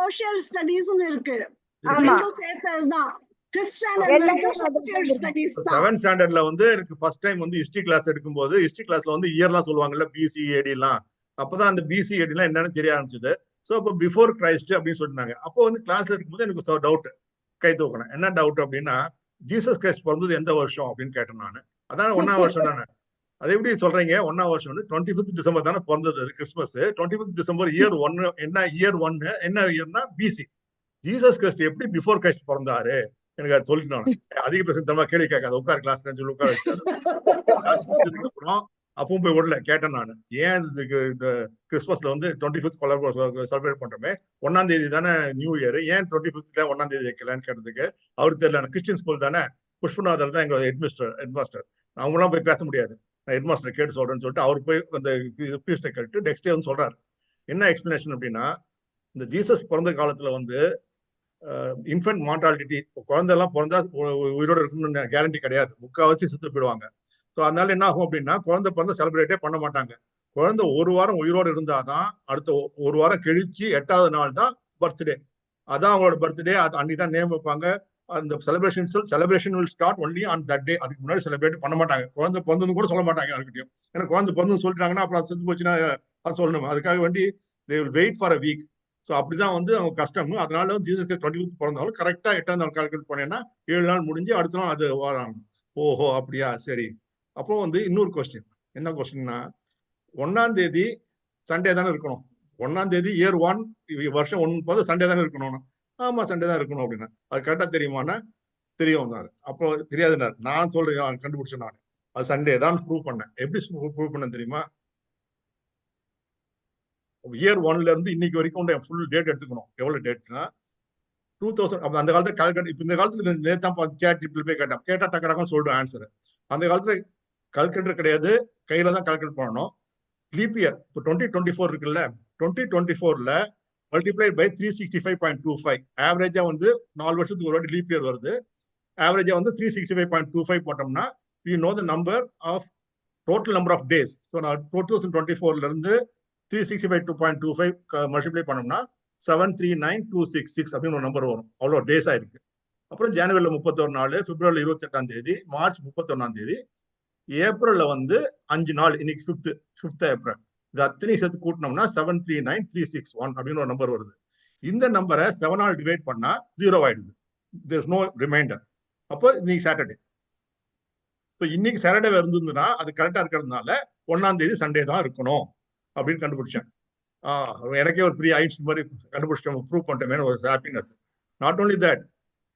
Social ஸ்டடீஸ்னு இருக்கு. ஆமா சேர்த்ததுதான். 5th standard வரைக்கும் சோசியல் ஸ்டடீஸ் தான். 7th ஸ்டாண்டர்ட்ல வந்து எனக்கு ஃபர்ஸ்ட் டைம் வந்து ஹிஸ்டரி கிளாஸ் எடுக்கும்போது ஹிஸ்டரி கிளாஸ்ல வந்து இயர்லாம் சொல்லுவாங்கல்ல, BCAD எல்லாம். அப்பதான் அந்த BCAD எல்லாம் என்னன்னு தெரிய ஆரம்பிச்சது. சோ அப்போ பிஃபோர் கிரைஸ்ட் அப்படின்னு சொல்லிட்டாங்க. அப்போ வந்து கிளாஸ்ல இருக்கும்போது எனக்கு டவுட், கை தூக்கினேன். என்ன டவுட் அப்படின்னா, ஜீசஸ் கிரைஸ்ட் பிறந்தது எந்த வருஷம் அப்படின்னு கேட்டேன் நான். அதான் 1ஆம் வருஷம் தானே. அது எப்படி சொல்றீங்க 1ஆம் வருஷம் வந்து 25th டிசம்பர் தானே பிறந்தது, அது கிறிஸ்மஸ். 25th டிசம்பர் இயர் 1 என்ன இயர் 1 என்ன இயர்னா BC. ஜீசஸ் கிரைஸ்ட் எப்படி பிஃபோர் கிரைஸ்ட் பிறந்தாரு எனக்கு அது சொல்லிட்டு அதிக பிரசந்தமா கேள்வி கேட்காது, உட்கார் கிளாஸ் சொல்லி உட்கார வச்சாரு. அப்புறம் அப்பவும் போய் விடல, கேட்டேன் நான், ஏன் இதுக்கு கிறிஸ்மஸ்ல வந்து 25th செலிப்ரேட் பண்றோமே, 1ஆம் தேதி தானே நியூ இயர், ஏன் 25th 1ஆம் தேதி வைக்கலன்னு கேட்டதுக்கு அவருக்கு தெரியல. கிறிஸ்டியன் ஸ்கூல் தானே, புஷ்பநாதர் தான் எங்க ஹெட்மாஸ்டர், அவங்களாம் போய் பேச முடியாது, நான் ஹெட்மாஸ்டர் கேட்டு சொல்றேன்னு சொல்லிட்டு அவர் போய் அந்த ஃபீஸ்டை கேட்டு நெக்ஸ்ட் டே வந்து சொல்றாரு. என்ன எக்ஸ்பிளனேஷன் அப்படின்னா, இந்த ஜீசஸ் பிறந்த காலத்துல வந்து இன்ஃபென்ட் மார்டாலிட்டி, குழந்தை எல்லாம் பிறந்தா உயிரோட இருக்கணும்னு கேரண்டி கிடையாது, முக்கால்வாசி செத்து போயிடுவாங்க. ஸோ அதனால என்ன ஆகும் அப்படின்னா, குழந்தை பிறந்த செலிப்ரேட்டே பண்ண மாட்டாங்க. குழந்தை ஒரு வாரம் உயிரோடு இருந்தாதான் அடுத்த ஒரு வாரம் கழிச்சு 8வது நாள் தான் பர்த்டே. அதான் அவங்களோட பர்த்டே. அன்னைக்கு தான் நேம் வைப்பாங்க. அந்த celebration will start only on that day. அதுக்கு முன்னாடி செலிப்ரேட் பண்ண மாட்டாங்க. குழந்தை பிறந்ததுன்னு கூட சொல்ல மாட்டாங்க யாருக்கிட்டையும். ஏன்னா குழந்தை பிறந்து சொல்லிட்டாங்கன்னா அப்புறம் அது செத்து போச்சுன்னா அது சொல்லணும். அதுக்காக வேண்டி they will wait for a week. So அப்படிதான் வந்து அவங்க கஷ்டம். அதனால ஜீசஸ் 25th பிறந்தாலும் கரெக்டா 8ஆம் நாள் கால்குலேட் பண்ணேன்னா 7 நாள் முடிஞ்சு அடுத்த நாள் அது வராங்க. ஓஹோ அப்படியா, சரி. அப்போ வந்து இன்னொரு கொஸ்டின், என்ன கொஸ்டின்னா, 1ஆம் தேதி சண்டே தானே இருக்கணும். 1ஆம் தேதி இயர் 1 வருஷம் 1 சண்டே தானே இருக்கணும். ஆமா சண்டே தான் இருக்கணும் அப்படின்னா, அது கரெக்டா தெரியுமானா தெரியும். அப்போ தெரியாதுனாரு. நான் சொல்றேன், கண்டுபிடிச்சேன் நான், அது சண்டே தான் ப்ரூவ் பண்ணேன். எப்படி ப்ரூவ் பண்ணேன் தெரியுமா? இயர் 1ல இருந்து இன்னைக்கு வரைக்கும் ஃபுல் டேட் எடுத்துக்கணும். எவ்வளவு டேட்னா 2000. அந்த காலத்துல கால்குலேட், இப்ப இந்த காலத்துல நேத்தான் சேட் ஜிபிடி போய் கேட்டா டக்கடக்கம் சொல்லிடும் ஆன்சர். அந்த காலத்துல கால்குலேட்டர் கிடையாது, கையில தான் கால்குலேட் பண்ணணும். லீப் இயர் இப்போ 2024 இருக்குல்ல, 2024ல மல்டிப்ளைட் பை 365.25, ஆவரேஜா வந்து 4 வருஷத்துக்கு ஒரு வாட்டி லீப் இயர் வருது. ஆவரேஜா வந்து 365.25 போட்டோம்னா you know the number of total number of days. So நான் 2024ல இருந்து 365.25 மல்டிப்ளை பண்ணோம்னா 739,266 அப்படின்னு ஒரு நம்பர் வரும். அவ்வளோ டேஸ் ஆயிருக்கு. அப்புறம் ஜனவரியில் 31 நாள், பிப்ரவரி 28ஆம் தேதி, மார்ச் 31ஆம் தேதி, ஏப்ரல்ல வந்து 5 நாள், இன்னைக்கு 5th ஏப்ரல். இது அத்தனையும் சேர்த்து கூட்டினோம்னா 739,361 அப்படின்னு ஒரு நம்பர் வருது. இந்த நம்பரை 7 ஆல் டிவைட் பண்ணா 0 ஆயிடுது. There is no remainder. அப்போ இன்னைக்கு சாட்டர்டே. ஸோ இன்னைக்கு சாட்டர்டே இருந்ததுன்னா அது கரெக்டா இருக்கிறதுனால 1ஆம் தேதி சண்டே தான் இருக்கணும் அப்படின்னு கண்டுபிடிச்சேன். எனக்கே ஒரு பெரிய ஐட்ஸ் மாதிரி கண்டுபிடிச்சிட்டோம், ப்ரூவ் பண்ணிட்டோமே ஒரு ஹாப்பினஸ். நாட் ஓன்லி தட்,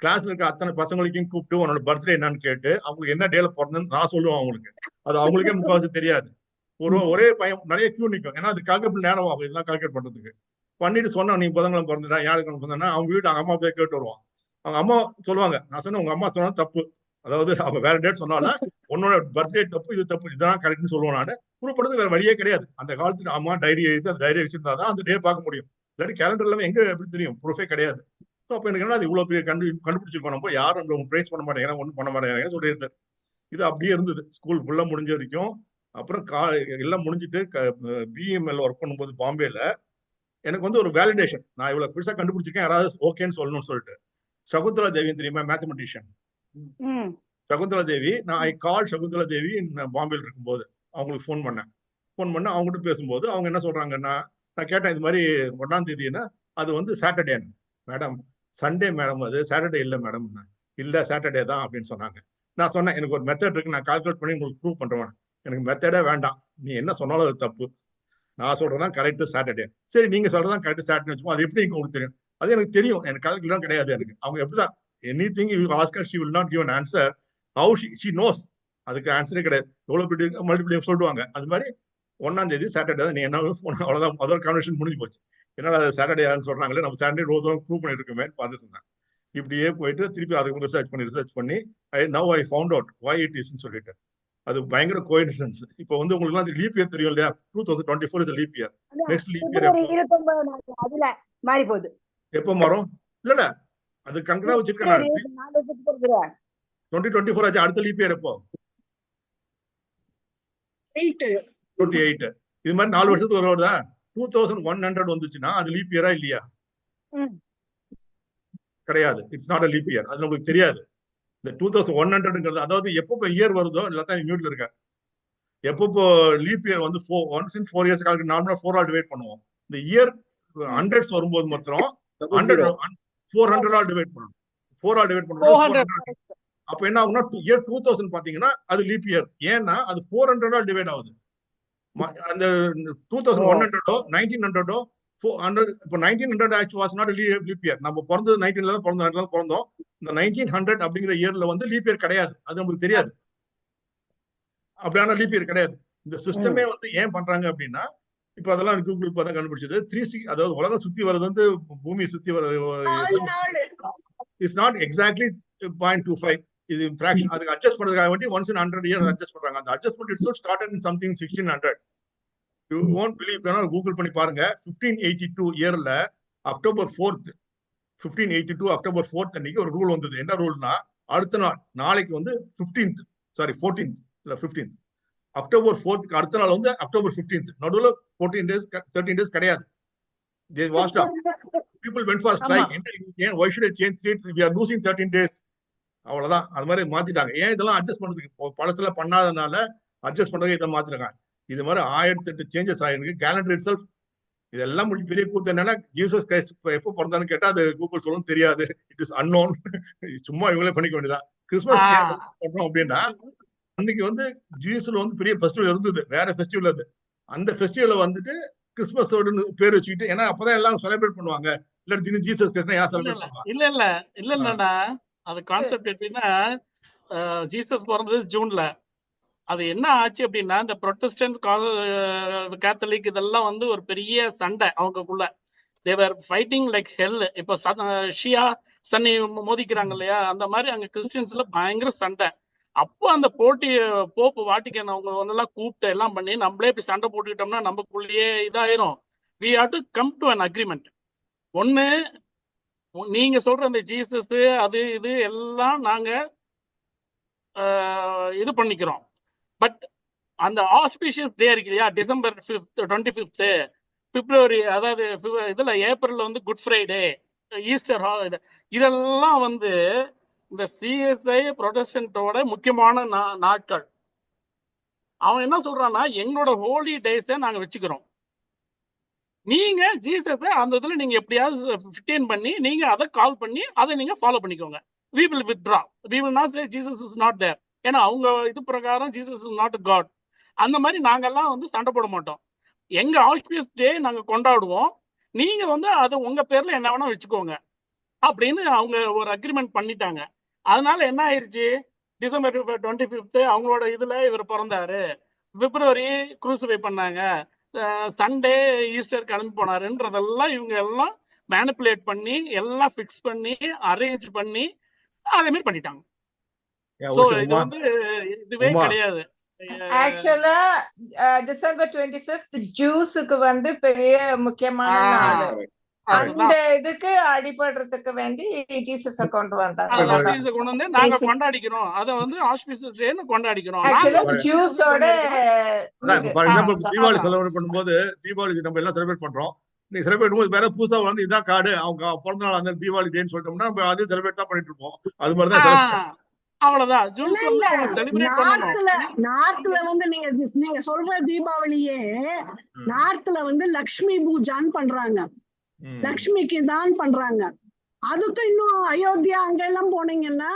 கிளாஸ்ல இருக்க அத்தனை பசங்களையும் கூப்பிட்டு உன்னோட பர்த்டே என்னன்னு கேட்டு அவங்களுக்கு என்ன டேல பிறந்ததுன்னு நான் சொல்லுவேன் அவங்களுக்கு. அது அவங்களுக்கே முக்கால்வாசி தெரியாது. ஒரே பையன் நிறைய கியூ நிற்கும். ஏன்னா அது கால்குலேட் நேரம் ஆகும் இதெல்லாம் கால்குலேட் பண்றதுக்கு. பண்ணிட்டு சொன்னா நீ புதன்கிழமை பிறந்தா யாருக்கு பிறந்தா அவங்க வீட்டு அவங்க அம்மா போய் கேட்டு வருவான். அவங்க அம்மா சொல்லுவாங்க, நான் சொன்னேன் உங்க அம்மா சொன்னா தப்பு, அதாவது அவ வேற டேட் சொன்னாலும் உன்னோட பர்த்டே தப்பு, இது தப்பு, இதுதான் கரெக்ட்னு சொல்லுவேன். நான் ப்ரூவ் பண்ணுறது வேற வழியே கிடையாது. அந்த காலத்துல அம்மா டைரி எழுதி அந்த டைரி வச்சிருந்தாதான் அந்த டே பார்க்க முடியும். இல்லாட்டி கேலண்டர் எல்லாமே எங்க எப்படி தெரியும், ப்ரூஃபே கிடையாது. ஸோ அப்போ எனக்கு என்ன, அது இவ்வளவு பெரிய கண்டுபிடிச்சிருக்கோம் நம்ம, யாரும் பிரைஸ் பண்ண மாட்டேங்கிறாங்க, ஒன்றும் பண்ண மாட்டேங்கிறாங்க சொல்லியிருந்தார். இது அப்படியே இருந்தது ஸ்கூல் ஃபுல்லா முடிஞ்ச வரைக்கும். அப்புறம் எல்லாம் முடிஞ்சிட்டு பிஎம்எல் ஒர்க் பண்ணும்போது பாம்பேல எனக்கு வந்து ஒரு வேலிடேஷன், நான் இவ்வளவு பெருசா கண்டுபிடிச்சிருக்கேன், யாராவது ஓகேன்னு சொல்லணும்னு சொல்லிட்டு. சகுந்தலா தேவி தெரியுமா, மேத்தமெட்டிஷியன் சகுந்தலா தேவி. நான் ஐ கால் சகுந்தலா தேவி பாம்பேல இருக்கும்போது அவங்களுக்கு ஃபோன் பண்ண அவங்ககிட்ட பேசும்போது அவங்க என்ன சொல்றாங்கன்னா, நான் கேட்டேன் இது மாதிரி 1ஆம் தேதினா அது வந்து சாட்டர்டேன்னு. மேடம் சண்டே மேடம், அது சாட்டர்டே இல்லை மேடம். இல்லை சாட்டர்டே தான் அப்படின்னு சொன்னாங்க. நான் சொன்னேன் எனக்கு ஒரு மெத்தட் இருக்கு, நான் கால்குலேட் பண்ணி உங்களுக்கு ப்ரூவ் பண்றேன். எனக்கு மெத்தடே வேண்டாம், நீ என்ன சொன்னாலும் அது தப்பு, நான் சொல்றதான் கரெக்ட் சாட்டர்டே. சரி நீங்க சொல்றதான் கரெக்ட் சாட்டர்டே வச்சுக்கோ, அது எப்படி உங்களுக்கு தெரியும்? அது எனக்கு தெரியும், எனக்கு கால்குலேட் கிடையாது எனக்கு. அவங்க எப்படிதான் anything you ask her, she will not give an answer. How she knows? அதுக்கு ஆன்சரே கிடையாது. எவ்வளவு பெரிய மல்டிபிளை சொல்லுவாங்க. அது மாதிரி 1ஆம் தேதி சாட்டர்டே தான், நீ என்ன அவ்வளவுதான், அதோட கான்வர்சேஷன் முடிஞ்சு போச்சு. என்னடா சாட்டர்டே சொல்றாங்களே, நம்ம சாட்டர்டே ரோதும் ப்ரூவ் பண்ணிட்டு இருக்கோமே பார்த்துட்டு இருந்தேன். இப்படியே போயிட்டு திருப்பி அதுக்கு ரிசர்ச் பண்ணி now I found out why it is ன்னு சொல்லிட்டு. அது பயங்கர கோயின்சிடன்ஸ். இப்போ வந்து உங்களுக்கு எல்லாம் லீப் இயர் தெரியும் இல்லையா, 2024 is leap year. Next leap year அதுல மாறி போகுது. எப்போ மாறும்? இல்ல அது கணக்கு தான் வச்சிருக்கேன் நான். 2024 ஆச்சு, அடுத்த லீப் இயர் எப்போ? 28. இது மாதிரி 4 வருஷத்துக்கு ஒரு வருதா? 2100 வந்துச்சுன்னா அது லீப் இயரா இல்லையா? கிடையாது. It's not a leap year. அது நமக்கு தெரியாது. இந்த 2100ங்கிறது அதாவது எப்போ இயர் வருதோ எல்லாத்தையும் மியூட்ல இருக்க. எப்போ லீப் இயர் வந்து ஒன்ஸ் இன் 4 இயர்ஸ் கால்குலேட் நார்மலா 4 ஆல் டிவைட் பண்ணுவோம். இந்த இயர் ஹண்ட்ரட்ஸ் வரும்போது மாத்திரம் 100 400 ஆல் டிவைட் பண்ணணும். 4 ஆல் டிவைட் பண்ணணும் 400. அப்ப என்ன ஆகும்னா இயர் 2000 பாத்தீங்கன்னா அது லீப் இயர். ஏன்னா அது 400 ஆல் டிவைட் ஆகுது. அந்த 2100 1900 400 இப்போ 1900 actually was not leap year. நம்ம பிறந்தது 19ல தான் பிறந்தோம். இந்த 1900 அப்படிங்கிற இயர்ல வந்து லீப் இயர் கிடையாது. அது நமக்கு தெரியாது. அப்படியான லீப் இயர் கிடையாது. இந்த சிஸ்டமே வந்து ஏன் பண்றாங்க அப்படின்னா இப்ப அதெல்லாம் கூகுள் பார்த்தா கண்டுபிடிச்சது 360 அதாவது உலகம் சுத்தி வர்றது வந்து பூமி சுத்தி வர்றது இஸ் நாட் எக்ஸாக்ட்லி 0.25. இது ஃபிராக்ஷன். அதுக்கு அட்ஜஸ்ட் பண்றதுக்காக வேண்டி ஒன்ஸ் இன் 100 இயர்ஸ் அட்ஜஸ்ட் பண்றாங்க. அந்த adjustment it's started in something 1600. You won't believe, Google பண்ணி பாருங்க. 1582 இயர்ல அக்டோபர் 4th 1582 அக்டோபர் 4th அன்னைக்கு ஒரு ரூல் வந்தது. என்ன ரூல்னா அடுத்த நாள் நாளைக்கு வந்து 14th இல்ல 15th அக்டோபர் 4th அடுத்த நாள் வந்து அக்டோபர் 15th. நடுவுல 14 days 13 days கிடையாது. They washed up. People went for a strike. Why should I change dates? We are losing 13 days. அவ்வளவுதான். அது மாதிரி மாத்திட்டாங்க. ஏன் இதெல்லாம் அட்ஜஸ்ட் பண்றதுக்கு பழசுல பண்ணாதனால அட்ஜஸ்ட் பண்றதுக்கு இதை மாத்திருக்காங்க. இது மாதிரி 1008 சேஞ்சஸ் ஆயிருக்கு. கேலண்டர் இட் செல்ஃப் இதெல்லாம் முடிஞ்சு பெரிய கூத்து என்னன்னா ஜீசஸ் கிரைஸ்ட் எப்போ பிறந்தான்னு கேட்டா அது கூகுள் சொல்லணும் தெரியாது. It is unknown. சும்மா இவங்களே பண்ணிக்க வேண்டியதான். கிறிஸ்துமஸ் பண்றோம் அப்படின்னா அன்னைக்கு வந்து ஜீசஸ்ல வந்து பெரிய ஃபெஸ்டிவல் இருந்தது. வேற ஃபெஸ்டிவல் அது. அந்த ஃபெஸ்டிவலை வந்துட்டு கிறிஸ்துமஸோட பேர் வச்சுக்கிட்டு ஏன்னா அப்பதான் எல்லாம் செலிப்ரேட் பண்ணுவாங்க. இல்ல திடீர்னு ஜீசஸ் கிறிஸ்ட் யார் செலிப்ரேட் பண்ணுவாங்க? இல்ல அது கான்செப்ட் எப்படின்னா ஜீசஸ் பிறந்தது ஜூன்ல. அது என்ன ஆச்சு அப்படின்னா இந்த புரொட்டஸ்டன்ட் கேத்தலிக் இதெல்லாம் வந்து ஒரு பெரிய சண்டை அவங்களுக்குள்ள. தேவர் ஃபைட்டிங் லைக் ஹெல். இப்போ ஷியா சன்னி மோதிக்கிறாங்க இல்லையா, அந்த மாதிரி அங்க கிறிஸ்டியன்ஸ்ல பயங்கர சண்டை. அப்போ அந்த போட்டி போப்பு வாட்டிக்கன் அவங்க வந்து கூப்பிட்டு எல்லாம் பண்ணி நம்மளே இப்படி சண்டை போட்டுக்கிட்டோம்னா நமக்குள்ளேயே இதாயிரும். We have to come to an agreement. ஒண்ணு நீங்க சொல்ற அந்த ஜீசஸ் அது இது எல்லாம் நாங்க இது பண்ணிக்கிறோம். பட் அந்த ஆஸ்பிஷியஸ் டே இருக்கு இல்லையா, டிசம்பர் 25th பிப்ரவரி, அதாவது இதுல ஏப்ரல்ல வந்து குட் ஃப்ரைடே, ஈஸ்டர், இதெல்லாம் வந்து இந்த சிஎஸ்ஐ புரொட்டஸ்டன்டோட முக்கியமான நாட்கள். அவன் என்ன சொல்றான்னா எங்களோட ஹோலி டேஸை நாங்க வச்சுக்கிறோம். நீங்க ஜீசஸை அந்த இதுல நீங்க எப்படியாவது ஃபிட்டேன் பண்ணி நீங்க அதை கால் பண்ணி அதை நீங்க ஃபாலோ பண்ணிக்கோங்க. we will withdraw. we will not say Jesus is not there. ஏன்னா அவங்க இது பிரகாரம் ஜீசஸ் இஸ் நாட் காட். அந்த மாதிரி நாங்கெல்லாம் வந்து சண்டை போட மாட்டோம். எங்க ஆஸ்பிஷியஸ் டே நாங்க கொண்டாடுவோம். நீங்க வந்து அதை உங்க பேர்ல என்ன வேணா வச்சுக்கோங்க அப்படின்னு அவங்க ஒரு அக்ரிமெண்ட் பண்ணிட்டாங்க. அதனால என்ன ஆயிடுச்சு, டிசம்பர் 25th அவங்களோட இதுல இவர் பிறந்தாரு, பிப்ரவரி குரூசிஃபை பண்ணாங்க, சண்டே ஈஸ்டர் கிளம்பி போனாருன்றதெல்லாம் இவங்க எல்லாம் மேனிப்புலேட் பண்ணி எல்லாம் ஃபிக்ஸ் பண்ணி அரேஞ்ச் பண்ணி அதே மாதிரி பண்ணிட்டாங்க. இது வந்து இதுவே கிடையாது. ஆக்சுவலா டிசம்பர் 25th ஜூஸுக்கு வந்து பெரிய முக்கியமான நாள். அந்த இதுக்கு அடிபடுறதுக்கு வேண்டி ஜீசஸ் கொண்டு வந்தாங்க. நாங்க கொண்டாடிக்கிறோம். அத வந்து ஆஸ்பிஷியஸ் டேன்னு கொண்டாடிக்கிறோம். ஜூஸோட ஃபார் எக்ஸாம்பிள் தீபாவளி செலிப்ரேட் பண்ணும்போது தீபாவளி நம்ம எல்லாம் செலிப்ரேட் பண்றோம். நீ செலிப்ரேட் பண்ணும்போது வேற புதுசா வந்து இதான் கார்டு அவங்க பிறந்த நாள் அந்த தீபாவளி டேன்னு சொல்லிட்டோம்னா நம்ம அதே செலிப்ரேட் தான் பண்ணிட்டு இருப்போம். அது மாதிரி தான் அவ்வளவுதான். ஜூஸ் வந்து செலிப்ரேட் பண்ணணும். நார்த்ல வந்து நீங்க சொல்ற தீபாவளியே நார்த்ல வந்து லக்ஷ்மி பூஜான்னு பண்றாங்க. லக்ஷ்மிக்கு தான் பண்றாங்க. அதுக்கு இன்னும் அயோத்தியா அங்க எல்லாம் போனீங்கன்னா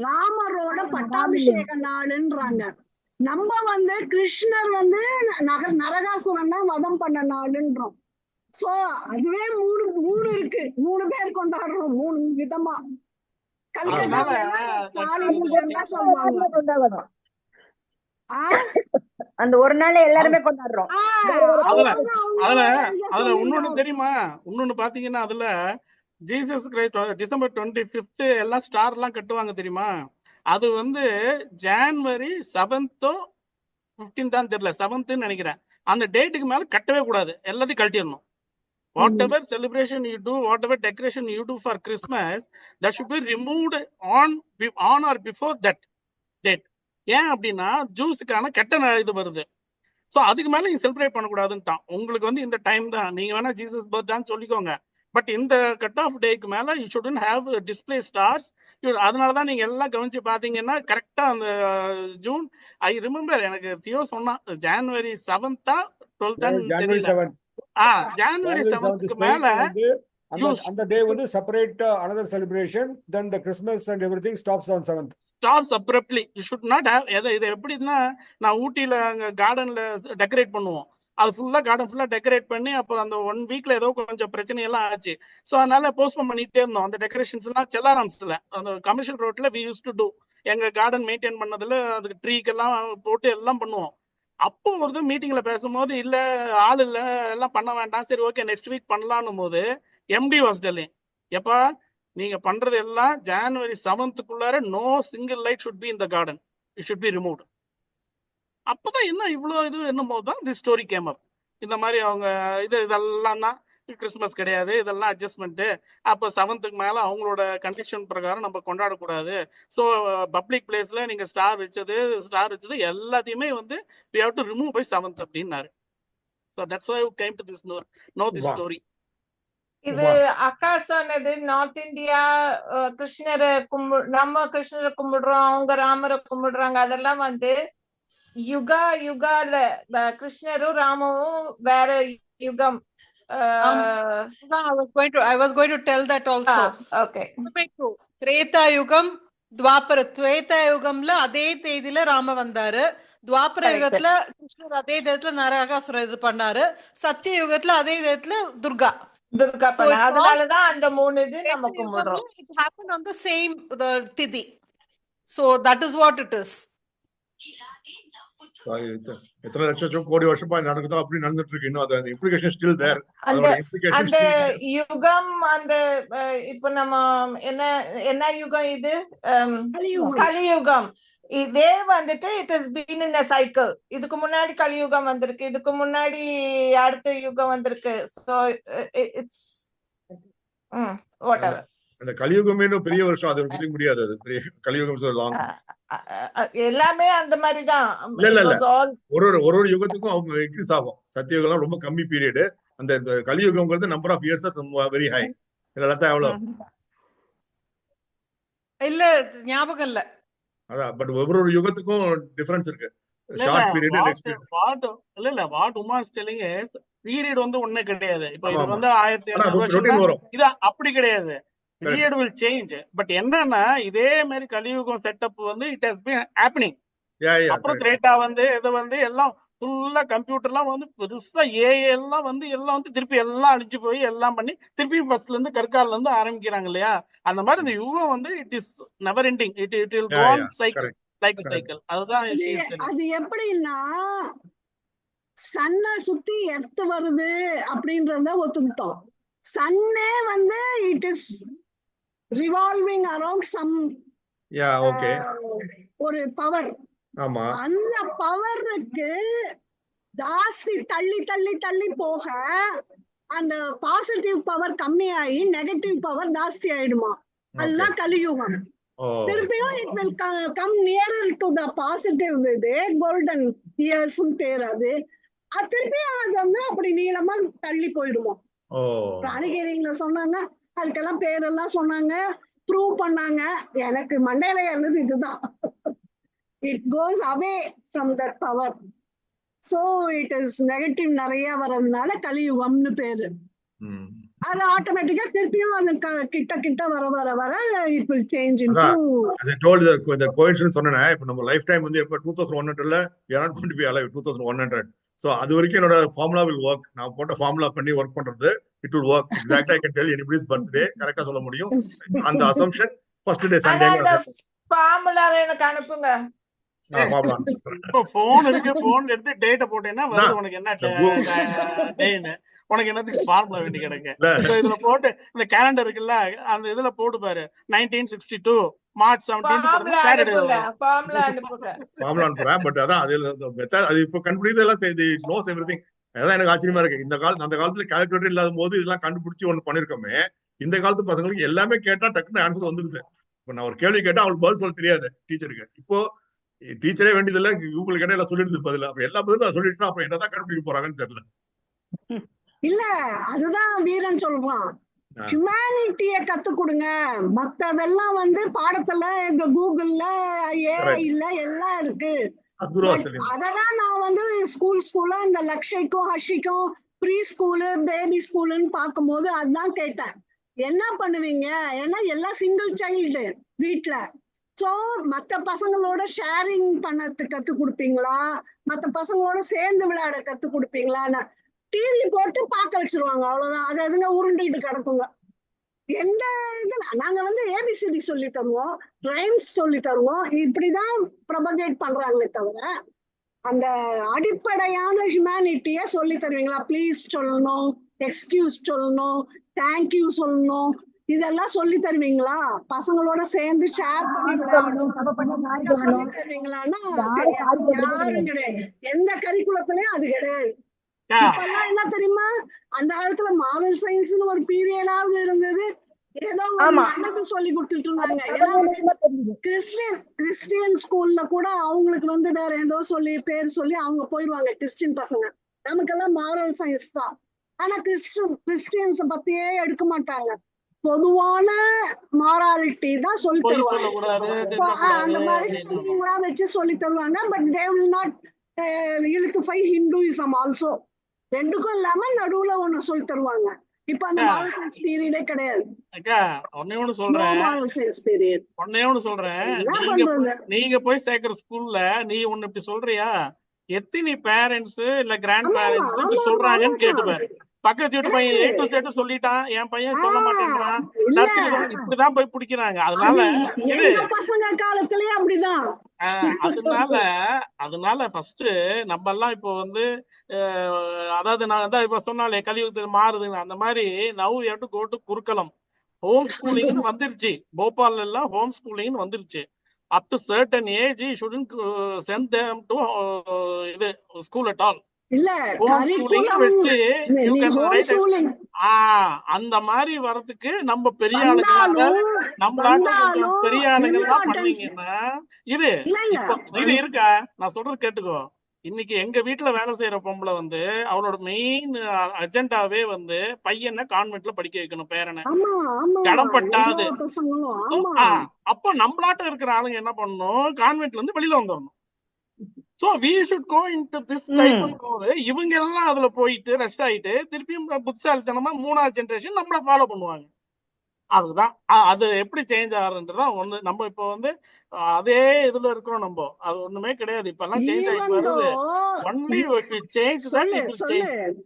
ராமரோட பட்டாபிஷேக நாளுன்றாங்க. நம்ம வந்து கிருஷ்ணர் வந்து நரகாசுரன் தான் வதம் பண்ண நாளுன்றோம். சோ அதுவே மூணு இருக்கு. 3 பேர் கொண்டாடுறோம் 3 விதமா. காளி பூஜைன்னு தான் சொல்லுவாங்க. அந்த ஒரு நாள் எல்லாருமே கொண்டாடுறோம். அதுல இன்னொன்னு தெரியுமா, இன்னொன்னு பாத்தீங்கன்னா அதுல ஜீசஸ் கிரைஸ்ட் டிசம்பர் 25th எல்லாம் ஸ்டார் எல்லாம் கட்டுவாங்க தெரியுமா. அது வந்து ஜான்வரி 7th 15th தான் தெரியல, 7th நினைக்கிறேன். அந்த டேட்டுக்கு மேல கட்டவே கூடாது, எல்லாத்தையும் கழட்டிடணும். whatever celebration you do, whatever decoration you do for Christmas, that should be removed on or before that date. ஏன் அப்படின்னா ஜூஸுக்கான கெட்ட இது வருது. ஸோ அதுக்கு மேல நீங்க செலிப்ரேட் பண்ணக்கூடாதுன்ட்டான். உங்களுக்கு வந்து இந்த டைம் தான், நீங்க வேணா ஜீசஸ் பர்த்டேன்னு சொல்லிக்கோங்க, பட் இந்த கட் ஆஃப் டேக்கு மேல you shouldn't have display stars. அதனாலதான் நீங்க எல்லாம் கவனிச்சு பாத்தீங்கன்னா கரெக்டா அந்த ஜூன், ஐ ரிமெம்பர், எனக்கு தியோ சொன்னா ஜனவரி 7th 12th January 7th. January January 7th 7th is மேல paid வந்து அந்த day வந்து separate another celebration, then the Christmas and everything stops on 7th. stops abruptly. You should not have. இது எப்படின்னா, நான் ஊட்டியில அங்க கார்டன்ல டெக்கரேட் பண்ணுவோம், அது ஃபுல்லா கார்டன் ஃபுல்லா டெக்கரேட் பண்ணி அப்புறம் அந்த 1 வீக்ல ஏதோ கொஞ்சம் பிரச்சனை எல்லாம் ஆச்சு. ஸோ அதனால போஸ்ட்போன் பண்ணிட்டே இருந்தோம் அந்த டெக்கரேஷன்ஸ் எல்லாம். செல்லாராம்ஸ்ல அந்த கமர்ஷியல் ரோட்ல வி யூஸ் டு டூ, எங்க கார்டன் மெயின்டைன் பண்ணதுல அதுக்கு ட்ரீக்கெல்லாம் போட்டு எல்லாம் பண்ணுவோம். அப்போ ஒரு மீட்டிங்ல பேசும்போது இல்ல ஆள் இல்ல எல்லாம் பண்ண வேண்டாம், சரி ஓகே நெக்ஸ்ட் வீக் பண்ணலாம்னு போது எம்டி வாஸ் டெல்லிங், எப்பா நீங்க பண்றது எல்லாம் ஜனவரி 7th no single light should be in the garden, it should be removed. அப்பதான் என்ன இவ்வளவு இது என்னும் போதுதான் தி ஸ்டோரி கேம் அப். இந்த மாதிரி அவங்க இதெல்லாம் தான் கிறிஸ்துமஸ் கிடையாது, இதெல்லாம் அட்ஜஸ்ட்மெண்ட். அப்ப 7th மேல அவங்களோட கண்டிஷன் பிரகாரம் நம்ம கொண்டாடக்கூடாது. ஸோ பப்ளிக் பிளேஸ்ல நீங்க ஸ்டார் வச்சது எல்லாத்தையுமே வந்து we have to remove by 7th அப்படின்னாரு. So that's why we came to this know this story. இது அக்கா சொன்னது நார்த் இந்தியா கிருஷ்ணரை நம்ம கிருஷ்ணரை கும்பிடுறோம், அவங்க ராமரை கும்பிடுறாங்க. அதெல்லாம் வந்து யுகால கிருஷ்ணரும் ராமவும் வேற யுகம். I was going to tell that also. Okay. Treta Yugam, Dwapara. Treta Yugamla அதே தேதியில ராம வந்தாரு. துவாபர யுகத்துல கிருஷ்ணர் அதே தேதியில நரகாசுர இது பண்ணாரு. சத்திய யுகத்துல அதே தேதியில துர்கா. அதனாலதான் அந்த 3 இது நம்ம கும்பிடுறோம். It happened on the same திதி. So that is what it is. எத்தனை லட்சம் கோடி வருஷமா நடக்குதோ அப்படி நடந்துட்டு இருக்கு. இன்னும் அந்த இம்ப்ளிகேஷன் ஸ்டில் தேர். அந்த யுகம் அந்த இப்ப நம்ம என்ன யுகம் இது? கலியுகம். இதே வந்துட்டு it is been in a cycle. இதுக்கு முன்னாடி கலியுகம் வந்திருக்கு, இதுக்கு முன்னாடி அடுத்த யுகம் வந்திருக்கு. So it's whatever. அந்த கலியுகமே பெரிய வருஷம், அது பத்தி முடியாது. அது பெரிய கலியுகம் சொல்லலாம். எல்லாமே அந்த மாதிரி தான். ஒரு யுகத்துக்கும் அவங்க இன்க்ரீஸ் ஆகும். சத்தியயுகம் ரொம்ப கம்மி பீரியட். அந்த கலியுகம்ங்கிறது number of years very high. எல்லாத்தையும் எவ்வளவு இல்ல ஞாபகம் இல்ல. அதான் பட் ஒவ்வொரு யுகத்துக்கும் டிஃபரன்ஸ் இருக்கு. ஷார்ட் பீரியட் இல்ல what Uma is telling is period வந்து ஒண்ணே கிடையாது. இப்போ இது வந்து 1700 வருஷம் வரும், இது அப்படி கிடையாது. Period will change. பட் என்னன்னா இதே மாதிரி கலியுகம் செட்டப் வந்து இட் ஹஸ் பீன் ஹேப்பனிங். அப்புறம் திரேட்டா வந்து இது வந்து எல்லாம் ஃபுல்லா கம்ப்யூட்டர்லாம் வந்து பெருசா ஏஐ எல்லாம் வந்து திருப்பி எல்லாம் அழிச்சு போய் எல்லாம் பண்ணி திருப்பி ஃபர்ஸ்ட்ல இருந்து கற்கால இருந்து ஆரம்பிக்கிறாங்க இல்லையா? அந்த மாதிரி இந்த யுகம் வந்து it is never ending. It will go on cycle like a cycle. அதுதான் அது எப்படின்னா சன்னை சுத்தி எர்த் வருது அப்படின்றத ஒத்துக்கிட்டோம். சன்னே வந்து it is revolving around some ஒரு பவர். அந்த பவருக்கு ஜாஸ்தி தள்ளி தள்ளி தள்ளி போக அந்த பாசிட்டிவ் பவர் கம்மியாகி நெகட்டிவ் பவர் ஜாஸ்தி ஆயிடுமா. அதுதான் கலியுகம். திருப்பியும் it will come nearer to the positive இது கோல்டன் இயர்ஸ் தேராது. திருப்பியும் அது வந்து அப்படி நீளமா தள்ளி போயிடுமா. ராணிகேரிங்க சொன்னாங்க, அதுக்கெல்லாம் பேரெல்லாம் சொன்னாங்க, ப்ரூவ் பண்ணாங்க. எனக்கு மண்டையில இருந்தது இதுதான். It goes away from that power. So it is negative நிறைய வர்றதுனால கலியுகம்னு பேரு. அது ஆட்டோமேட்டிக்கா திருப்பியும் அது கிட்ட கிட்ட வர வர வர it will change into I told the coincidence சொன்னேன். இப்போ நம்ம லைஃப் டைம் வந்து எப்ப 2100ல we are not going to be alive 2100. So அது வரைக்கும் என்னோட ஃபார்முலா will work. நான் போட்ட ஃபார்முலா பண்ணி ஒர்க் பண்றது it will work exactly. I can tell anybody's birthday கரெக்ட்டா சொல்ல முடியும். அந்த assumption first day Sunday ஃபார்முலாவை எனக்கு அனுப்புங்க. இப்போ போன் இருக்கு, போன்ல எடுத்து டேட்டா போட்டேன்னா வந்து உனக்கு என்ன டேன்னு உனக்கு என்னத்துக்கு ஃபார்முலா வேண்டி கிடக்கு. இதுல போட்டு இந்த கேலண்டர் இருக்குல்ல அந்த இதுல போட்டு பாரு 1962 மார்ச் 17 சாட்டர்டே ஃபார்முலா அனுப்புங்க. பட் அதான் அது இப்போ கண்டுபிடிக்கிறது எல்லாம் நோஸ் எவ்ரிதிங். அதான் எனக்கு ஆச்சரியமா இருக்கு. அந்த காலத்துல கால்குலேட்டர் இல்லாத போது இதெல்லாம் கண்டுபிடிச்சு ஒண்ணு பண்ணிருக்கோமே. இந்த காலத்து பசங்களுக்கு எல்லாமே கேட்டா டக்குன்னு ஆன்சர் வந்துருது. இப்ப நான் ஒரு கேள்வி கேட்டா அவங்களுக்கு பதில் சொல்ல தெரியாது டீச்சருக்கு. இப்போ டீச்சரே வேண்டியதில்ல, கூகுள் கேட்டா எல்லாம் சொல்லிடுது பதில். அப்ப எல்லா பதிலும் சொல்லிட்டு அப்புறம் என்னதான் கண்டுபிடிக்க போறாங்கன்னு தெரியல. இல்ல அதுதான் வீரன் சொல்றான். ஹியூமனிட்டிய கத்து கொடுங்க. மத்ததெல்லாம் வந்து பாடத்துல எங்க கூகுள்ல ஏஐல எல்லாம் இருக்கு. அததான் நான் வந்து ஸ்கூலா இந்த லக்ஷய்க்கும் ஹர்ஷிக்கும் ப்ரீ ஸ்கூலு பேபி ஸ்கூலுன்னு பார்க்கும்போது அதுதான் கேட்டேன், என்ன பண்ணுவீங்க? ஏன்னா எல்லாம் சிங்கிள் சைல்டு வீட்டுல. சோ மத்த பசங்களோட ஷேரிங் பண்ணத்துக்கு கத்து கொடுப்பீங்களா, மத்த பசங்களோட சேர்ந்து விளையாட கத்து கொடுப்பீங்களான்னு. டிவி போட்டு பார்க்க வச்சிருவாங்க, அவ்வளவுதான். அது எதுங்க உருண்டுகிட்டு கிடக்குங்க. எந்த இதுல நாங்க வந்து ஏபிசிடி சொல்லி தருவோம், ரைம்ஸ் சொல்லி தருவோம், இப்படிதான் ப்ரொபகேட் பண்றாங்களே தவிர அந்த அடிப்படையான ஹியூமனிட்டிய சொல்லி தருவீங்களா? ப்ளீஸ் சொல்லணும், எக்ஸ்கியூஸ் சொல்லணும், தேங்க்யூ சொல்லணும், இதெல்லாம் சொல்லி தருவீங்களா? பசங்களோட சேர்ந்து ஷேர் பண்ணி சொல்லி தருவீங்களான்னா யாரும் கிடையாது. எந்த கரிக்குலத்திலயும் அது கிடையாது. இப்பெல்லாம் என்ன தெரியுமா, அந்த காலத்துல மாரல் சயின்ஸ்னு ஒரு பீரியடாவது இருந்தது, ஏதோ நமக்கு சொல்லி கொடுத்துட்டு இருந்தாங்க. கிறிஸ்டியன் ஸ்கூல்ல கூட அவங்களுக்கு வந்து வேற ஏதோ சொல்லி பேர் சொல்லி அவங்க போயிடுவாங்க கிறிஸ்டியன் பசங்க. நமக்கெல்லாம் மாரல் சயின்ஸ் தான். ஆனா கிறிஸ்டியன்ஸ பத்தியே எடுக்க மாட்டாங்க. பொதுவான மாராலிட்டி தான் சொல்லி தருவாங்க. அந்த மாதிரி வச்சு சொல்லி தருவாங்க. பட் தே வில் நாட் இழுத்துஃபை ஹிந்துயிசம் ஆல்சோ. ரெண்டுக்கும் இல்லாம நடுவுல ஒண்ணு சொல்லி தருவாங்க. இப்ப அந்த மாரல் சயின்ஸ் பீரியடே கிடையாது. நீங்க போய் சேர்க்கிற ஸ்கூல்ல நீ ஒண்ணு இப்படி சொல்றியா, எத்தனை பேரண்ட்ஸ் இல்ல கிராண்ட் பேரண்ட்ஸ் இப்படி சொல்றாங்கன்னு கேட்டுப்பாரு. பக்கத்து வீட்டு பையன் A to Z சொல்லிட்டான், என் பையன் சொல்ல மாட்டேன்றான், இப்படிதான் போய் பிடிக்கிறாங்க. அதனால பசங்க காலத்திலயே அப்படிதான். அதனால ஃபர்ஸ்ட் நம்ம எல்லாம் இப்போ வந்து அதாவது நான் தான் இப்ப சொன்னாலே கலியுகத்தில் மாறுதுங்க. அந்த மாதிரி now you have to go to gurukulam. Home ஸ்கூலிங்னு வந்துருச்சு. போபால்ல எல்லாம் ஹோம் ஸ்கூலிங்னு வந்துருச்சு. up to certain age you shouldn't send them to இது school at all. இல்ல வச்சு அந்த மாதிரி வரதுக்கு நம்ம பெரிய ஆளுங்க பெரிய ஆளுங்கெல்லாம் பண்ணுவீங்கன்னா இது இருக்கா, நான் சொல்றது கேட்டுக்கோ. இன்னைக்கு எங்க வீட்டுல வேலை செய்யற பொம்பளை வந்து அவளோட மெயின் அஜெண்டாவே வந்து பையனை கான்வென்ட்ல படிக்க வைக்கணும், பேரனை கடன்பட்டாது. அப்ப நம்மளாட்ட இருக்கிற ஆளுங்க என்ன பண்ணணும், கான்வென்ட்ல இருந்து வெளியில வந்துடணும். So we should go into this type of இவங்க எல்லாம் அதுல போயிட்டு ரெஸ்ட் ஆயிட்டு திருப்பியும் புத்திசாலித்தனமா மூணாவது ஜெனரேஷன் நம்மள ஃபாலோ பண்ணுவாங்க. அதுதான் அது எப்படி சேஞ்ச் ஆகுறதுன்றதா ஒண்ணு. நம்ம இப்ப வந்து அதே இதுல இருக்கிறோம், நம்ம அது ஒண்ணுமே கிடையாது. இப்ப எல்லாம் சேஞ்ச் ஆயிட்டு வருது. Only change that it will change.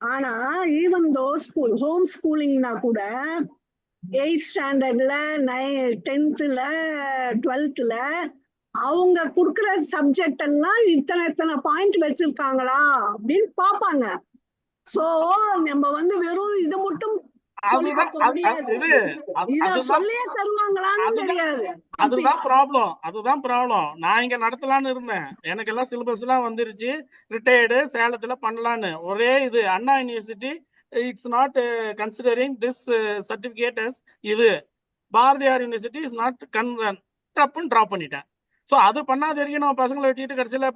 ஆனா ஈவன் தோ ஸ்கூல் ஹோம் ஸ்கூலிங்னா கூட 8th ஸ்டாண்டர்ட்ல 10th 12th அவங்க குடுக்கற சப்ஜெக்ட் எல்லாம் இத்தனை பாயிண்ட் வச்சிருக்காங்களா அப்படின்னு பாப்பாங்க. சோ நம்ம வந்து வெறும் இது மட்டும் சொல்லியே தருவாங்களான்னு தெரியாது. அதுதான் ப்ராப்ளம். நான் இங்க நடத்தலான்னு இருந்தேன், எனக்கு எல்லாம் சிலபஸ் எல்லாம் வந்துருச்சு. ரிட்டையர்டு சேலத்துல பண்ணலான்னு ஒரே இது Anna university it's not considering this certificate as இது. Bharathiar university is not drop பண்ணிட்டேன். சோ அது பண்ணாத வரைக்கும் நம்ம பசங்களை வச்சுக்கிட்டு கடைசியில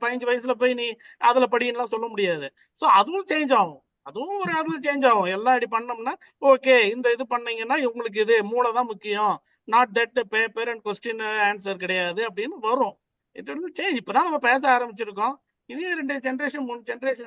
15 வயசுல போய் நீ அதுல படின்னுலாம் சொல்ல முடியாது. சோ அதுவும் சேஞ்ச் ஆகும், அதுவும் ஒரு அதுல சேஞ்ச் ஆகும். எல்லாம் இப்படி பண்ணோம்னா ஓகே இந்த இது பண்ணீங்கன்னா உங்களுக்கு இது மூளை தான் முக்கியம், not that paper and question answer கிடையாது அப்படின்னு வரும். It will change. இப்பதான் நம்ம பேச ஆரம்பிச்சிருக்கோம். இனி 2 ஜெனரேஷன் 3 ஜெனரேஷன்